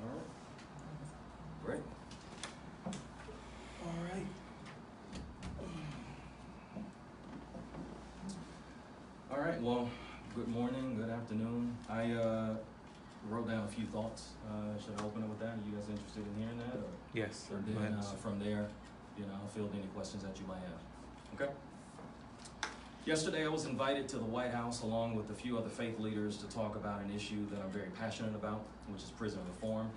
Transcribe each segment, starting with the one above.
All right. Great. All right. All right. Well, good morning, good afternoon. I wrote down a few thoughts. Should I open it with that? Are you guys interested in hearing that? Or, Yes. Or then from there, I'll field any questions that you might have. Okay. Yesterday, I was invited to the White House along with a few other faith leaders to talk about an issue that I'm very passionate about, which is prison reform.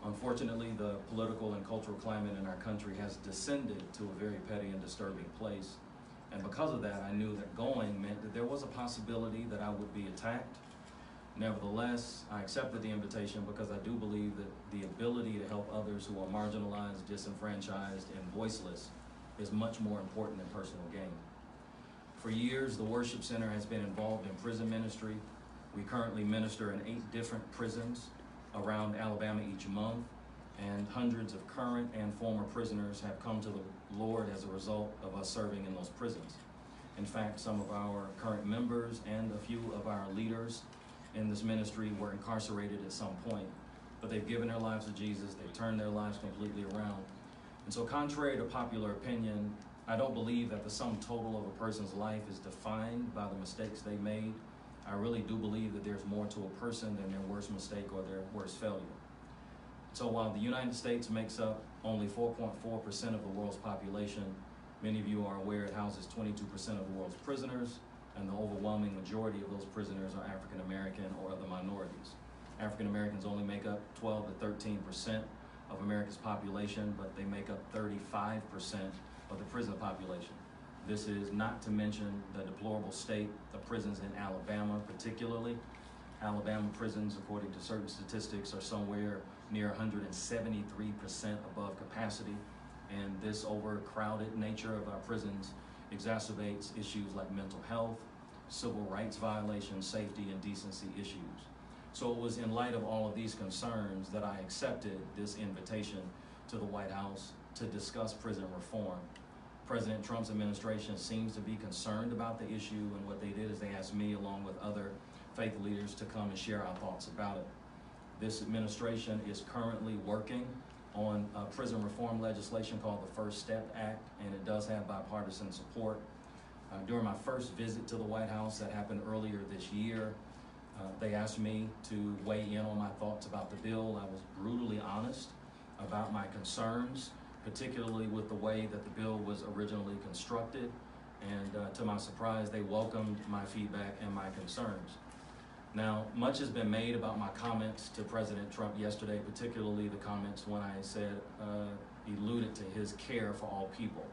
Unfortunately, the political and cultural climate in our country has descended to a very petty and disturbing place. And because of that, I knew that going meant that there was a possibility that I would be attacked. Nevertheless, I accepted the invitation because I do believe that the ability to help others who are marginalized, disenfranchised, and voiceless is much more important than personal gain. For years, the Worship Center has been involved in prison ministry. We currently minister in 8 different prisons around Alabama each month, and hundreds of current and former prisoners have come to the Lord as a result of us serving in those prisons. In fact, some of our current members and a few of our leaders in this ministry were incarcerated at some point, but they've given their lives to Jesus. They've turned their lives completely around. And so contrary to popular opinion, I don't believe that the sum total of a person's life is defined by the mistakes they made. I really do believe that there's more to a person than their worst mistake or their worst failure. So while the United States makes up only 4.4% of the world's population, many of you are aware it houses 22% of the world's prisoners, and the overwhelming majority of those prisoners are African American or other minorities. African Americans only make up 12 to 13% of America's population, but they make up 35% of the prison population. This is not to mention the deplorable state of prisons in Alabama, particularly. Alabama prisons, according to certain statistics, are somewhere near 173% above capacity, and this overcrowded nature of our prisons exacerbates issues like mental health, civil rights violations, safety, and decency issues. So it was in light of all of these concerns that I accepted this invitation to the White House to discuss prison reform. President Trump's administration seems to be concerned about the issue, and what they did is they asked me, along with other faith leaders, to come and share our thoughts about it. This administration is currently working on prison reform legislation called the First Step Act, and it does have bipartisan support. During my first visit to the White House that happened earlier this year, they asked me to weigh in on my thoughts about the bill. I was brutally honest about my concerns, particularly with the way that the bill was originally constructed. And to my surprise, they welcomed my feedback and my concerns. Now, much has been made about my comments to President Trump yesterday, particularly the comments when I said, alluded to his care for all people.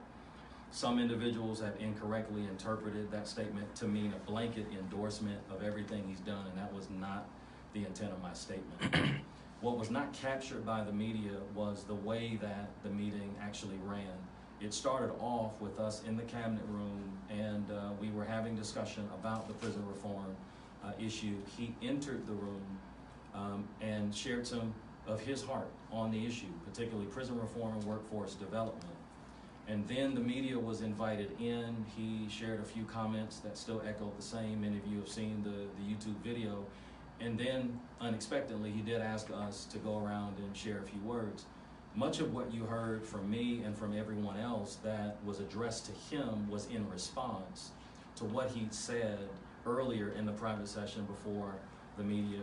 Some individuals have incorrectly interpreted that statement to mean a blanket endorsement of everything he's done, and that was not the intent of my statement. What was not captured by the media was the way that the meeting actually ran. It started off with us in the cabinet room, and we were having discussion about the prison reform issue. He entered the room and shared some of his heart on the issue, particularly prison reform and workforce development. And then the media was invited in. He shared a few comments that still echoed the same. Many of you have seen the YouTube video. And then, unexpectedly, he did ask us to go around and share a few words. Much of what you heard from me and from everyone else that was addressed to him was in response to what he said earlier in the private session before the media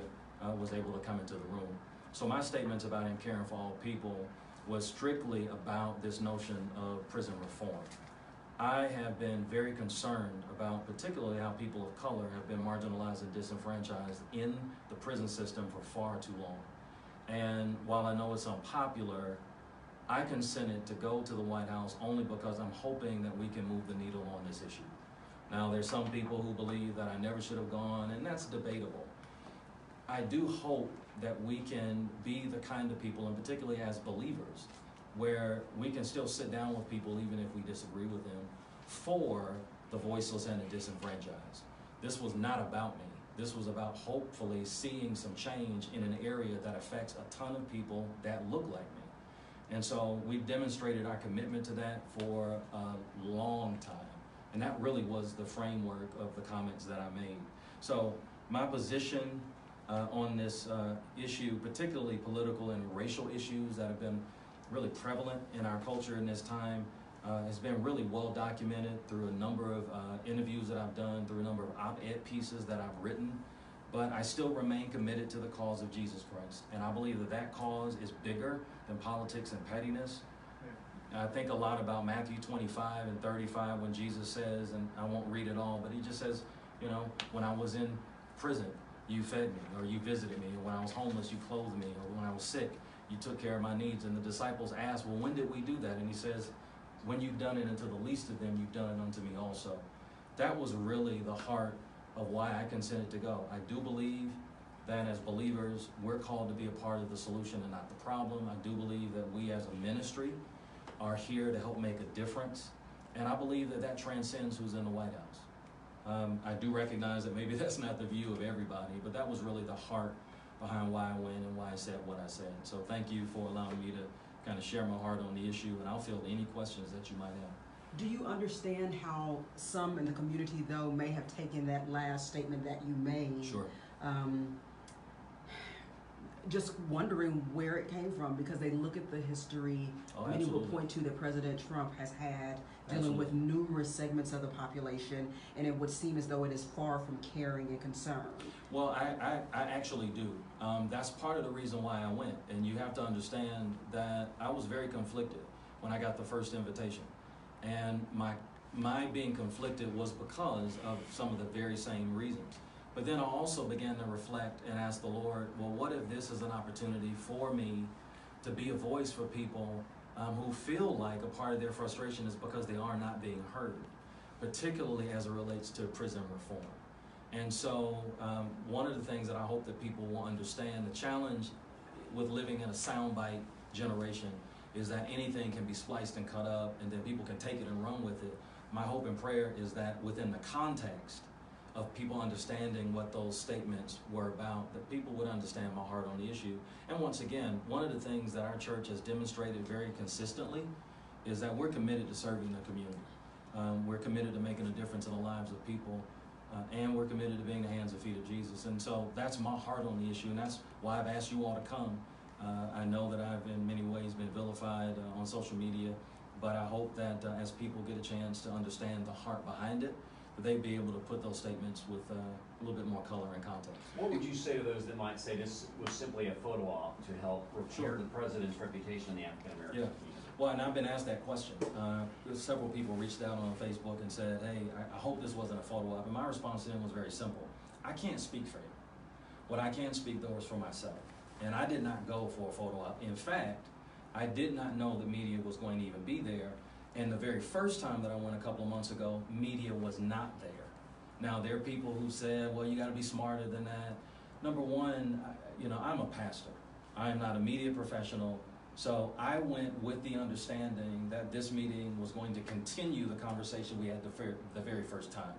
was able to come into the room. So my statements about him caring for all people was strictly about this notion of prison reform. I have been very concerned about particularly how people of color have been marginalized and disenfranchised in the prison system for far too long. And while I know it's unpopular, I consented to go to the White House only because I'm hoping that we can move the needle on this issue. Now, there's some people who believe that I never should have gone, and that's debatable. I do hope that we can be the kind of people, and particularly as believers, where we can still sit down with people even if we disagree with them, for the voiceless and the disenfranchised. This was not about me. This was about hopefully seeing some change in an area that affects a ton of people that look like me. And so we've demonstrated our commitment to that for a long time. And that really was the framework of the comments that I made. So my position on this issue, particularly political and racial issues that have been really prevalent in our culture in this time. Has been really well documented through a number of interviews that I've done, through a number of op-ed pieces that I've written. But I still remain committed to the cause of Jesus Christ. And I believe that that cause is bigger than politics and pettiness. I think a lot about Matthew 25 and 35 when Jesus says, and I won't read it all, but he just says, you know, when I was in prison, you fed me, or you visited me, or when I was homeless, you clothed me, or when I was sick, you took care of my needs. And the disciples asked, well, when did we do that? And he says, when you've done it unto the least of them, you've done it unto me also. That was really the heart of why I consented to go. I do believe that as believers, we're called to be a part of the solution and not the problem. I do believe that we as a ministry are here to help make a difference. And I believe that that transcends who's in the White House. I do recognize that maybe that's not the view of everybody, but that was really the heart behind why I went and why I said what I said. So thank you for allowing me to kind of share my heart on the issue, and I'll field any questions that you might have. Do you understand how some in the community, though, may have taken that last statement that you made? Sure. Just wondering where it came from, because they look at the history. Many will point to that President Trump has had dealing with numerous segments of the population, and it would seem as though it is far from caring and concern. Well, I actually do. That's part of the reason why I went. And you have to understand that I was very conflicted when I got the first invitation. And my being conflicted was because of some of the very same reasons. But then I also began to reflect and ask the Lord, well, what if this is an opportunity for me to be a voice for people who feel like a part of their frustration is because they are not being heard, particularly as it relates to prison reform. And so one of the things that I hope that people will understand, the challenge with living in a soundbite generation is that anything can be spliced and cut up and then people can take it and run with it. My hope and prayer is that within the context of people understanding what those statements were about, that people would understand my heart on the issue. And once again, one of the things that our church has demonstrated very consistently is that we're committed to serving the community. We're committed to making a difference in the lives of people, and we're committed to being the hands and feet of Jesus. And so that's my heart on the issue, and that's why I've asked you all to come. I know that I've in many ways been vilified on social media, but I hope that as people get a chance to understand the heart behind it, they'd be able to put those statements with a little bit more color and context. What would you say to those that might say this was simply a photo op to help repair the president's reputation in the African American community? Well, and I've been asked that question. Several people reached out on Facebook and said, hey, I hope this wasn't a photo op. And my response to them was very simple. I can't speak for him. What I can speak, though, is for myself. And I did not go for a photo op. In fact, I did not know the media was going to even be there. And the very first time that I went a couple of months ago, media was not there. Now, there are people who said, well, you got to be smarter than that. Number one, I'm a pastor. I am not a media professional. So I went with the understanding that this meeting was going to continue the conversation we had the very first time.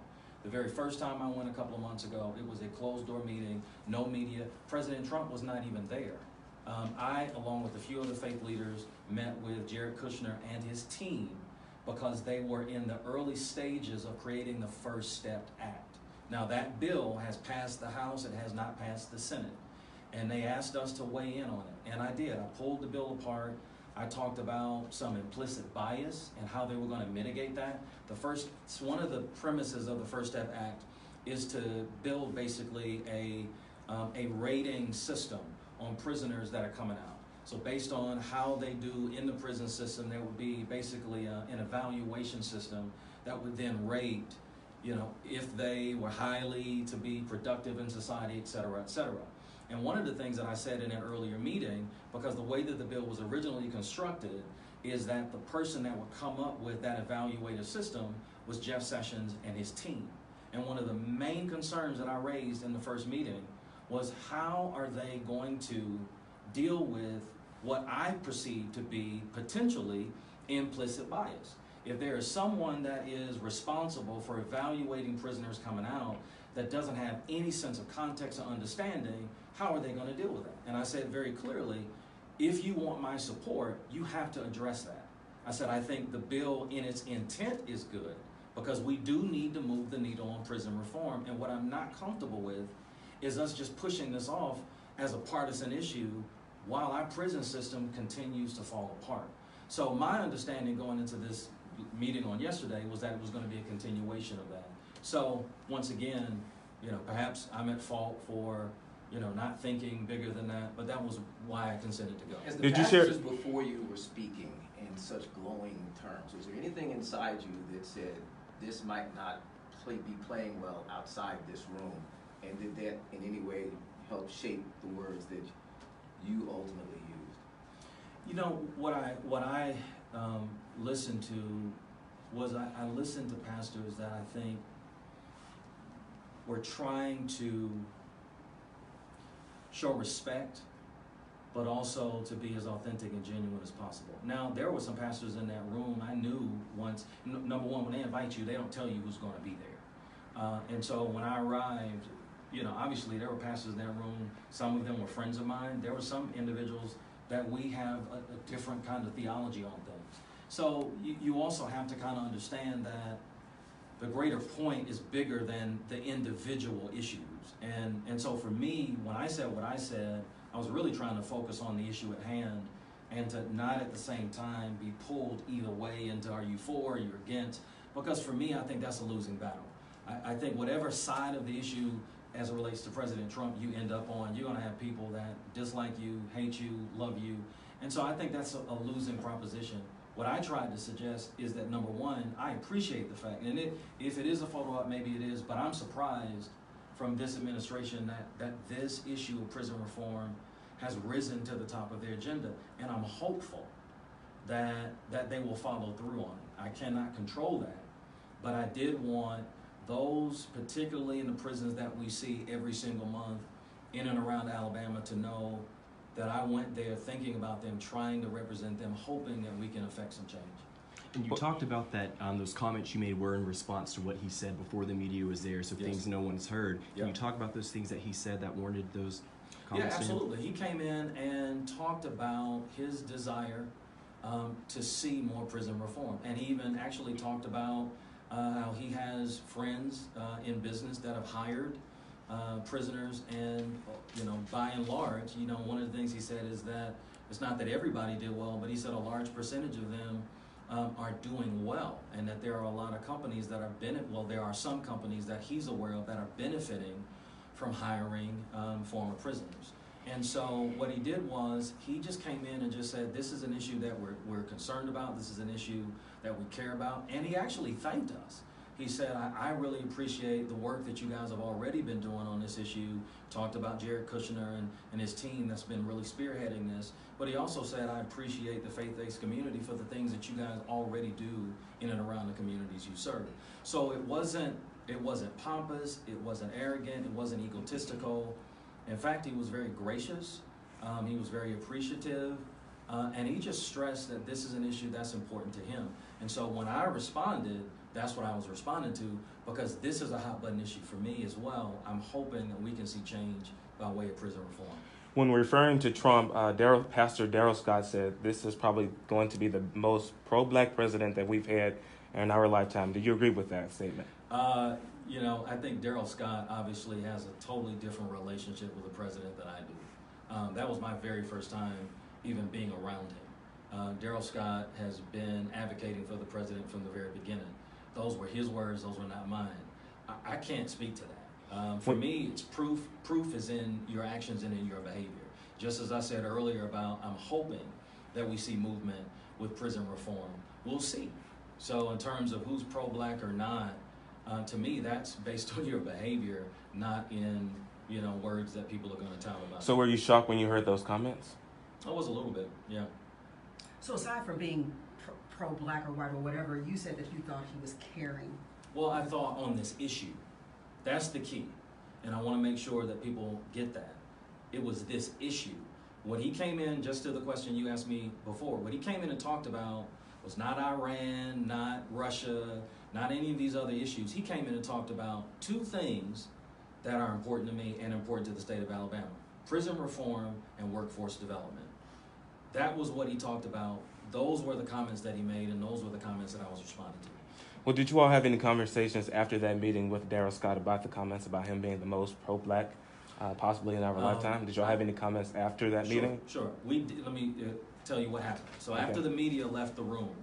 The very first time I went a couple of months ago, it was a closed-door meeting, no media. President Trump was not even there. I, along with a few other faith leaders, met with Jared Kushner and his team because they were in the early stages of creating the First Step Act. Now, that bill has passed the House, it has not passed the Senate. And they asked us to weigh in on it, and I did. I pulled the bill apart. I talked about some implicit bias and how they were going to mitigate that. One of the premises of the First Step Act is to build basically a rating system on prisoners that are coming out. So based on how they do in the prison system, there would be basically an evaluation system that would then rate, if they were highly to be productive in society, et cetera, et cetera. And one of the things that I said in an earlier meeting, because the way that the bill was originally constructed, is that the person that would come up with that evaluative system was Jeff Sessions and his team. And one of the main concerns that I raised in the first meeting was how are they going to deal with what I perceive to be potentially implicit bias. If there is someone that is responsible for evaluating prisoners coming out that doesn't have any sense of context or understanding, how are they going to deal with that? And I said very clearly, if you want my support, you have to address that. I said, I think the bill in its intent is good because we do need to move the needle on prison reform. And what I'm not comfortable with is us just pushing this off as a partisan issue while our prison system continues to fall apart. So my understanding going into this meeting on yesterday was that it was going to be a continuation of that. So once again, perhaps I'm at fault for, not thinking bigger than that, but that was why I consented to go. As the pastors before you were speaking in such glowing terms, was there anything inside you that said this might not be playing well outside this room? And did that in any way help shape the words that you ultimately used? What I listened to was I listened to pastors that I think were trying to show respect, but also to be as authentic and genuine as possible. Now, there were some pastors in that room I knew once. Number one, when they invite you, they don't tell you who's going to be there. And so when I arrived, obviously there were pastors in that room. Some of them were friends of mine. There were some individuals that we have a different kind of theology on things. So you also have to kind of understand that the greater point is bigger than the individual issues. And so for me, when I said what I said, I was really trying to focus on the issue at hand and to not at the same time be pulled either way into are you for or you're against, because for me, I think that's a losing battle. I think whatever side of the issue as it relates to President Trump you end up on, you're going to have people that dislike you, hate you, love you. And so I think that's a losing proposition. What I tried to suggest is that, number one, I appreciate the fact, and if it is a photo op, maybe it is, but I'm surprised from this administration that this issue of prison reform has risen to the top of their agenda. And I'm hopeful that they will follow through on it. I cannot control that, but I did want those, particularly in the prisons that we see every single month in and around Alabama, to know that I went there thinking about them, trying to represent them, hoping that we can affect some change. And you talked about that, those comments you made were in response to what he said before the media was there, so things no one's heard. Can you talk about those things that he said that warranted those comments? Yeah, absolutely. He came in and talked about his desire to see more prison reform. And he even actually talked about how he has friends in business that have hired prisoners, and by and large, one of the things he said is that it's not that everybody did well, but he said a large percentage of them are doing well, and that there are a lot of companies that are there are some companies that he's aware of that are benefiting from hiring former prisoners. And so what he did was he just came in and just said, this is an issue that we're concerned about, this is an issue that we care about, and he actually thanked us. He said, I really appreciate the work that you guys have already been doing on this issue. Talked about Jared Kushner and his team that's been really spearheading this. But he also said, I appreciate the faith-based community for the things that you guys already do in and around the communities you serve. So it wasn't pompous, it wasn't arrogant, it wasn't egotistical. In fact, he was very gracious, he was very appreciative, and he just stressed that this is an issue that's important to him. And so when I responded, that's what I was responding to, because this is a hot button issue for me as well. I'm hoping that we can see change by way of prison reform. When referring to Trump, Pastor Darrell Scott said this is probably going to be the most pro-black president that we've had in our lifetime. Do you agree with that statement? I think Darrell Scott obviously has a totally different relationship with the president than I do. That was my very first time even being around him. Darrell Scott has been advocating for the president from the very beginning. Those were his words, those were not mine. I can't speak to that. For me, it's proof. Proof is in your actions and in your behavior. Just as I said earlier about, I'm hoping that we see movement with prison reform. We'll see. So in terms of who's pro-black or not, to me, that's based on your behavior, not in words that people are going to tell about. So were you shocked when you heard those comments? I was a little bit, yeah. So aside from being pro-black or white or whatever, you said that you thought he was caring. Well, I thought on this issue, that's the key. And I want to make sure that people get that. It was this issue. What he came in, just to the question you asked me before, what he came in and talked about was not Iran, not Russia, not any of these other issues. He came in and talked about two things that are important to me and important to the state of Alabama: prison reform and workforce development. That was what he talked about. Those were the comments that he made, and those were the comments that I was responding to. Well, did you all have any conversations after that meeting with Darrell Scott about the comments about him being the most pro-black possibly in our lifetime. Did y'all have any comments after that meeting? Sure. Let me tell you what happened. So Okay. after the media left the room,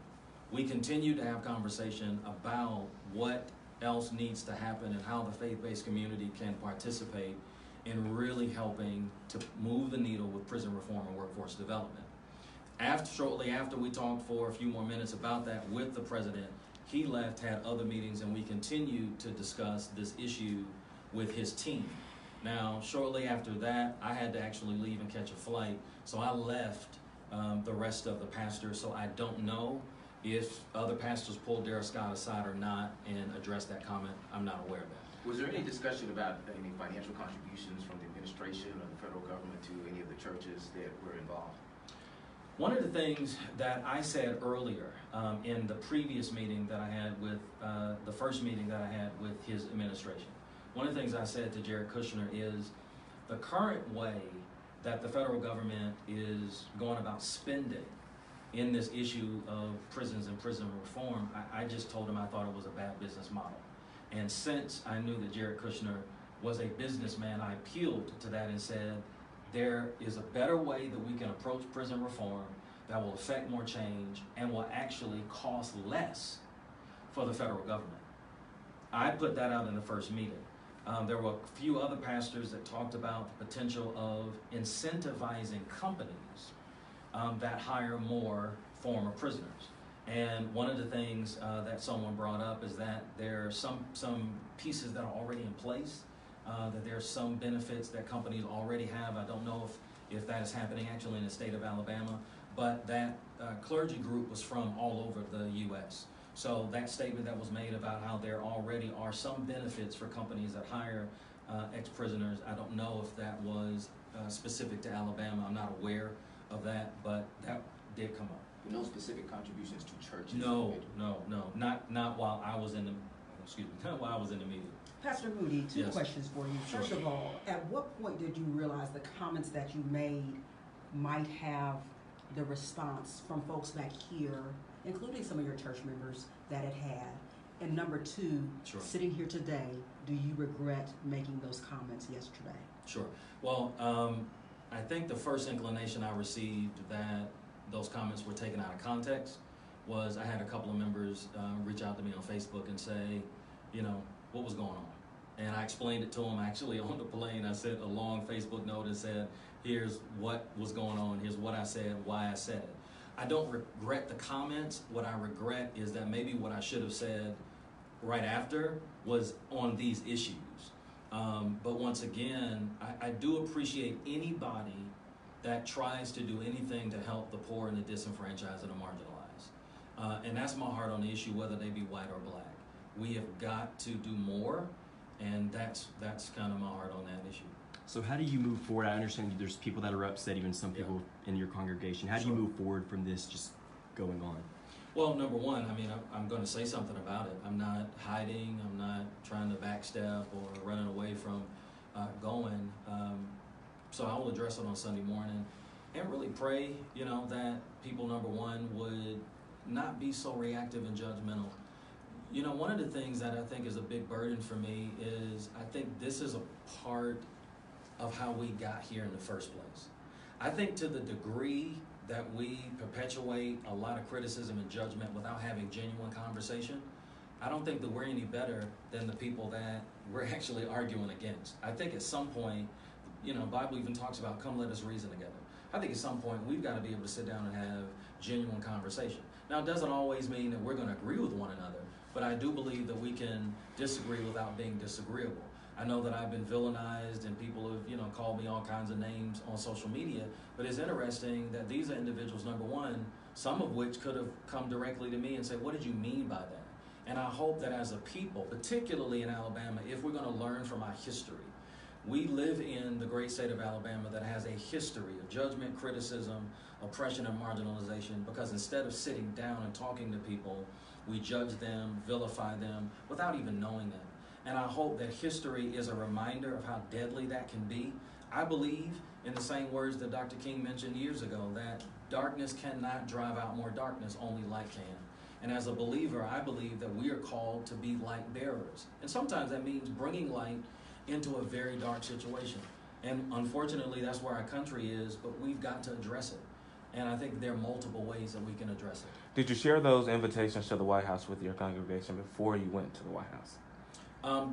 we continued to have conversation about what else needs to happen and how the faith-based community can participate in really helping to move the needle with prison reform and workforce development. Shortly after we talked for a few more minutes about that with the president, he left, had other meetings, and we continued to discuss this issue with his team. Now, shortly after that, I had to actually leave and catch a flight, so I left the rest of the pastors, so I don't know if other pastors pulled Darrell Scott aside or not and addressed that comment. I'm not aware of that. Was there any discussion about any financial contributions from the administration or the federal government to any of the churches that were involved? One of the things that I said earlier in the previous meeting that I had with, the first meeting that I had with his administration, one of the things I said to Jared Kushner is the current way that the federal government is going about spending in this issue of prisons and prison reform, I just told him I thought it was a bad business model. And since I knew that Jared Kushner was a businessman, I appealed to that and said, there is a better way that we can approach prison reform that will affect more change and will actually cost less for the federal government. I put that out in the first meeting. There were a few other pastors that talked about the potential of incentivizing companies that hire more former prisoners. And one of the things that someone brought up is that there are some pieces that are already in place, that there are some benefits that companies already have. I don't know if that is happening actually in the state of Alabama, but that clergy group was from all over the U.S. So that statement that was made about how there already are some benefits for companies that hire ex-prisoners, I don't know if that was specific to Alabama. I'm not aware of that, but that did come up. No specific contributions to churches? No, not while I was in the, not while I was in the meeting. Pastor Moody, two Yes. questions for you. Sure. First of all, at what point did you realize the comments that you made might have the response from folks back here, including some of your church members, that it had? And number two, Sure. sitting here today, do you regret making those comments yesterday? Sure. Well, I think the first inclination I received that those comments were taken out of context was I had a couple of members reach out to me on Facebook and say, you know, what was going on? And I explained it to them actually on the plane. I sent a long Facebook note and said, here's what was going on, here's what I said, why I said it. I don't regret the comments. What I regret is that maybe what I should have said right after was on these issues. But once again, I do appreciate anybody that tries to do anything to help the poor and the disenfranchised and the marginalized. And that's my heart on the issue, whether they be white or black. We have got to do more, and that's kind of my heart on that issue. So how do you move forward? I understand there's people that are upset, even some people in your congregation. How do you move forward from this just going on? Well, number one, I mean, I'm going to say something about it. I'm not hiding. I'm not trying to backstep or running away from going. So I will address it on Sunday morning and really pray, you know, that people, number one, would not be so reactive and judgmental. You know, one of the things that I think is a big burden for me is I think this is a part of how we got here in the first place. I think to the degree that we perpetuate a lot of criticism and judgment without having genuine conversation, I don't think that we're any better than the people that we're actually arguing against. I think at some point, you know, the Bible even talks about, come let us reason together. I think at some point we've got to be able to sit down and have genuine conversation. Now, it doesn't always mean that we're going to agree with one another, but I do believe that we can disagree without being disagreeable. I know that I've been villainized and people have, you know, called me all kinds of names on social media, but it's interesting that these are individuals, number one, some of which could have come directly to me and said, what did you mean by that? And I hope that as a people, particularly in Alabama, if we're going to learn from our history, we live in the great state of Alabama that has a history of judgment, criticism, oppression, and marginalization, because instead of sitting down and talking to people, we judge them, vilify them, without even knowing them. And I hope that history is a reminder of how deadly that can be. I believe, in the same words that Dr. King mentioned years ago, that darkness cannot drive out more darkness, only light can. And as a believer, I believe that we are called to be light bearers. And sometimes that means bringing light into a very dark situation. And unfortunately, that's where our country is, but we've got to address it. And I think there are multiple ways that we can address it. Did you share those invitations to the White House with your congregation before you went to the White House?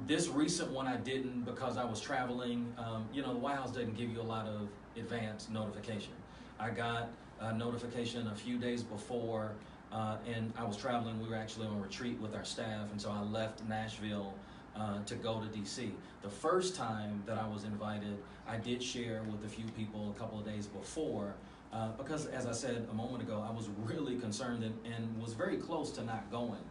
This recent one I didn't because I was traveling. The White House doesn't give you a lot of advance notification. I got a notification a few days before, and I was traveling. We were actually on retreat with our staff, and so I left Nashville to go to D.C. The first time that I was invited, I did share with a few people a couple of days before, because as I said a moment ago, I was really concerned and was very close to not going.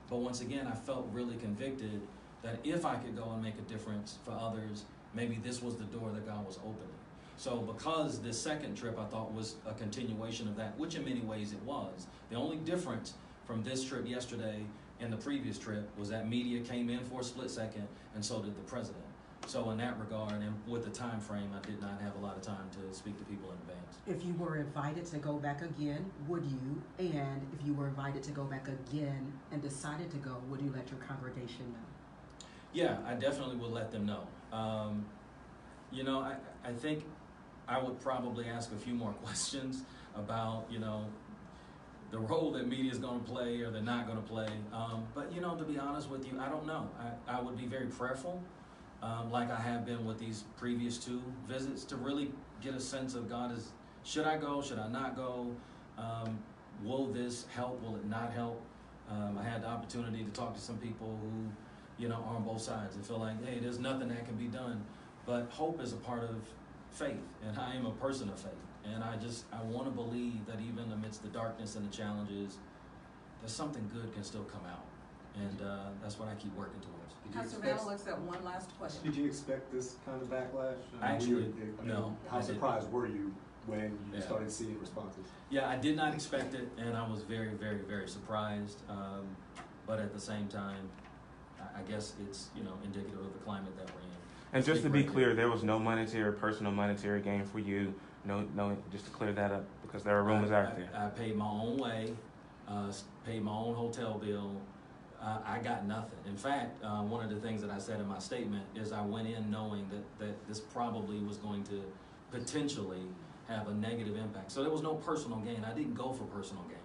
But once again, I felt really convicted that if I could go and make a difference for others, maybe this was the door that God was opening. So because this second trip I thought was a continuation of that, which in many ways it was. The only difference from this trip yesterday and the previous trip was that media came in for a split second, and so did the president. So in that regard, and with the time frame, I did not have a lot of time to speak to people in advance. If you were invited to go back again, would you? And if you were invited to go back again and decided to go, would you let your congregation know? Yeah, I definitely would let them know. I think I would probably ask a few more questions about, the role that media is going to play or they're not going to play. But, to be honest with you, I don't know. I would be very prayerful, like I have been with these previous two visits, to really get a sense of should I go, should I not go? Will this help, will it not help? I had the opportunity to talk to some people who, are on both sides and feel like, hey, there's nothing that can be done. But hope is a part of faith, and I am a person of faith. And I want to believe that even amidst the darkness and the challenges, that something good can still come out. And that's what I keep working towards. Pastor Van looks at one last question. Did you expect this kind of backlash? Actually, no. How surprised were you when you started seeing responses? Yeah, I did not expect it, and I was very, very, very surprised. But at the same time, I guess it's indicative of the climate that we're in. And just to be clear, there was no personal monetary gain for you. No, just to clear that up, because there are rumors out there. I paid my own way, paid my own hotel bill. I got nothing. In fact, one of the things that I said in my statement is I went in knowing that this probably was going to potentially have a negative impact. So there was no personal gain. I didn't go for personal gain.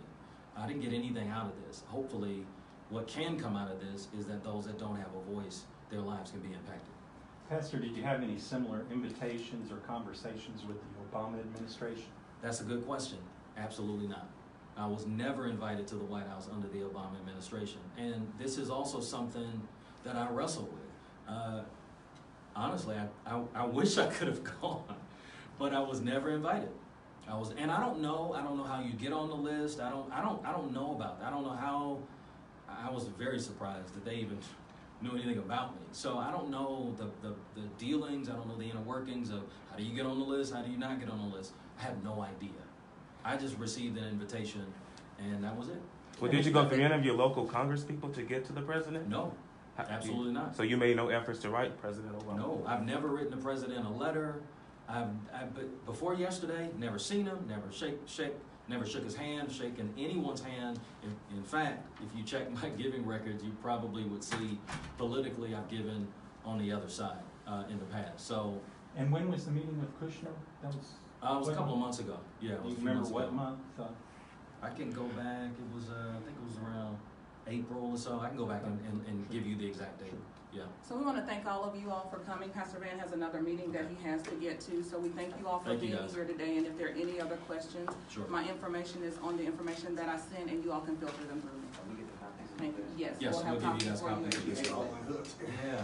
I didn't get anything out of this. Hopefully, what can come out of this is that those that don't have a voice, their lives can be impacted. Pastor, did you have any similar invitations or conversations with the Obama administration? That's a good question. Absolutely not. I was never invited to the White House under the Obama administration. And this is also something that I wrestle with. Honestly, I wish I could have gone, but I was never invited. And I don't know how you get on the list. I don't know about that. I don't know how. I was very surprised that they even knew anything about me. So I don't know the dealings, I don't know the inner workings of how do you get on the list, how do you not get on the list. I have no idea. I just received an invitation, and that was it. Well, did you go through any of your local Congress people to get to the president? No, absolutely not. So you made no efforts to write President Obama? No, I've never written the president a letter. But before yesterday, never seen him, never shook his hand, shaken anyone's hand. In fact, if you check my giving records, you probably would see politically I've given on the other side in the past. So. And when was the meeting with Kushner? That was. It was a couple of months ago. Yeah. Do you remember what month? I can go back. It was I think it was around April or so. I can go back and give you the exact date. Yeah. So we want to thank all of you all for coming. Pastor Van has another meeting that he has to get to. So we thank you all for being here today. And if there are any other questions, my information is on the information that I sent, and you all can filter them through. Can we get the copies? Thank you. Yes, Yes, we'll have we'll give you guys copies for you. copies. Yeah.